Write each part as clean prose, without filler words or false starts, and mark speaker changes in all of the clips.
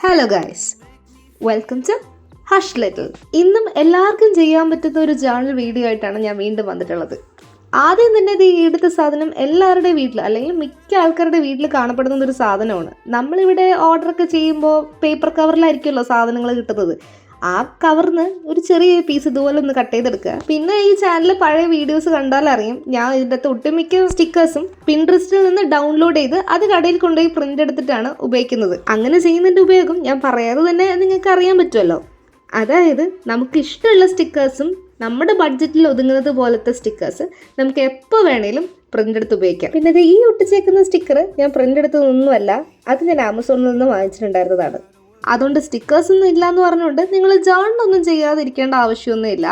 Speaker 1: Hello guys, welcome to hush little. ഇന്നും എല്ലാവർക്കും ചെയ്യാൻ പറ്റുന്ന ഒരു ജേർണൽ വീഡിയോ ആയിട്ടാണ് ഞാൻ വീണ്ടും വന്നിട്ടുള്ളത്. ആദ്യം തന്നെ ഇത് ഈ എടുത്ത സാധനം എല്ലാവരുടെയും വീട്ടിൽ അല്ലെങ്കിൽ മിക്ക ആൾക്കാരുടെ വീട്ടിൽ കാണപ്പെടുന്ന ഒരു സാധനമാണ്. നമ്മളിവിടെ ഓർഡറൊക്കെ ചെയ്യുമ്പോൾ പേപ്പർ കവറിലായിരിക്കുമല്ലോ സാധനങ്ങൾ കിട്ടുന്നത്. ആ കവറിന് ഒരു ചെറിയ പീസ് ഇതുപോലെ ഒന്ന് കട്ട് ചെയ്തെടുക്കുക. പിന്നെ ഈ ചാനലിൽ പഴയ വീഡിയോസ് കണ്ടാൽ അറിയും, ഞാൻ ഇതിൻ്റെ അകത്ത് ഒട്ടുമിക്ക സ്റ്റിക്കേഴ്സും പിൻട്രസ്റ്റിൽ നിന്ന് ഡൗൺലോഡ് ചെയ്ത് അത് കടയിൽ കൊണ്ടുപോയി പ്രിന്റ് എടുത്തിട്ടാണ് ഉപയോഗിക്കുന്നത്. അങ്ങനെ ചെയ്യുന്നതിൻ്റെ ഉപയോഗം ഞാൻ പറയാതെ തന്നെ നിങ്ങൾക്ക് അറിയാൻ പറ്റുമല്ലോ. അതായത് നമുക്ക് ഇഷ്ടമുള്ള സ്റ്റിക്കേഴ്സും നമ്മുടെ ബഡ്ജറ്റിൽ ഒതുങ്ങുന്നത് പോലത്തെ സ്റ്റിക്കേഴ്സ് നമുക്ക് എപ്പോൾ വേണേലും പ്രിന്റ് എടുത്ത് ഉപയോഗിക്കാം. പിന്നെ ഇത് ഈ ഒട്ടിച്ചേക്കുന്ന സ്റ്റിക്കർ ഞാൻ പ്രിന്റ് എടുത്തതൊന്നുമല്ല, അത് ഞാൻ ആമസോണിൽ നിന്ന് വാങ്ങിച്ചിട്ടുണ്ടായിരുന്നതാണ്. അതുകൊണ്ട് സ്റ്റിക്കേഴ്സ് ഒന്നും ഇല്ല എന്ന് പറഞ്ഞുകൊണ്ട് നിങ്ങൾ ജേർണലൊന്നും ചെയ്യാതിരിക്കേണ്ട ആവശ്യമൊന്നുമില്ല.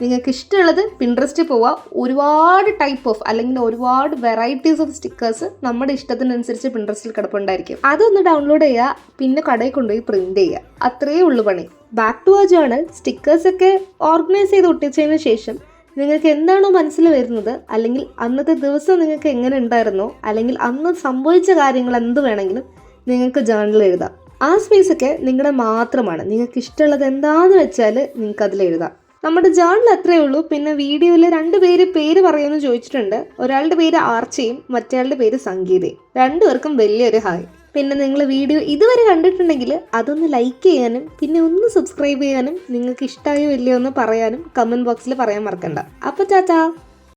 Speaker 1: നിങ്ങൾക്ക് ഇഷ്ടമുള്ളത് പിൻട്രസ്റ്റിൽ പോവുക, ഒരുപാട് ടൈപ്പ് ഓഫ് അല്ലെങ്കിൽ ഒരുപാട് വെറൈറ്റീസ് ഓഫ് സ്റ്റിക്കേഴ്സ് നമ്മുടെ ഇഷ്ടത്തിനനുസരിച്ച് പിൻട്രസ്റ്റിൽ കിടപ്പുണ്ടായിരിക്കും. അതൊന്ന് ഡൗൺലോഡ് ചെയ്യുക, പിന്നെ കടയിൽ കൊണ്ടുപോയി പ്രിന്റ് ചെയ്യുക. അത്രയേ ഉള്ളൂ പണി. ബാക്ക് ടു ആ ജേർണൽ. സ്റ്റിക്കേഴ്സൊക്കെ ഓർഗനൈസ് ചെയ്ത് ഒട്ടിച്ചതിന് ശേഷം നിങ്ങൾക്ക് എന്താണോ മനസ്സിൽ വരുന്നത്, അല്ലെങ്കിൽ അന്നത്തെ ദിവസം നിങ്ങൾക്ക് എങ്ങനെ ഉണ്ടായിരുന്നോ, അല്ലെങ്കിൽ അന്ന് സംഭവിച്ച കാര്യങ്ങൾ എന്ത് വേണമെങ്കിലും നിങ്ങൾക്ക് ജേർണൽ എഴുതാം. ആ സ്പേസൊക്കെ നിങ്ങളുടെ മാത്രമാണ്. നിങ്ങൾക്ക് ഇഷ്ടമുള്ളത് എന്താണെന്ന് വെച്ചാൽ നിങ്ങൾക്ക് അതിൽ എഴുതാം. നമ്മുടെ ജേർണൽ അത്രയേ ഉള്ളൂ. പിന്നെ വീഡിയോയിൽ 2 പേര് പറയുമെന്ന് ചോദിച്ചിട്ടുണ്ട്. ഒരാളുടെ പേര് ആർച്ചയും മറ്റേയാളുടെ പേര് സംഗീതയും. 2 പേർക്കും വലിയൊരു ഹായ്. പിന്നെ നിങ്ങൾ വീഡിയോ ഇതുവരെ കണ്ടിട്ടുണ്ടെങ്കിൽ അതൊന്ന് ലൈക്ക് ചെയ്യാനും പിന്നെ ഒന്ന് സബ്സ്ക്രൈബ് ചെയ്യാനും നിങ്ങൾക്ക് ഇഷ്ടമായോ ഇല്ലയോ എന്ന് പറയാനും കമൻറ്റ് ബോക്സിൽ പറയാൻ മറക്കണ്ട. അപ്പോൾ ടാറ്റാ.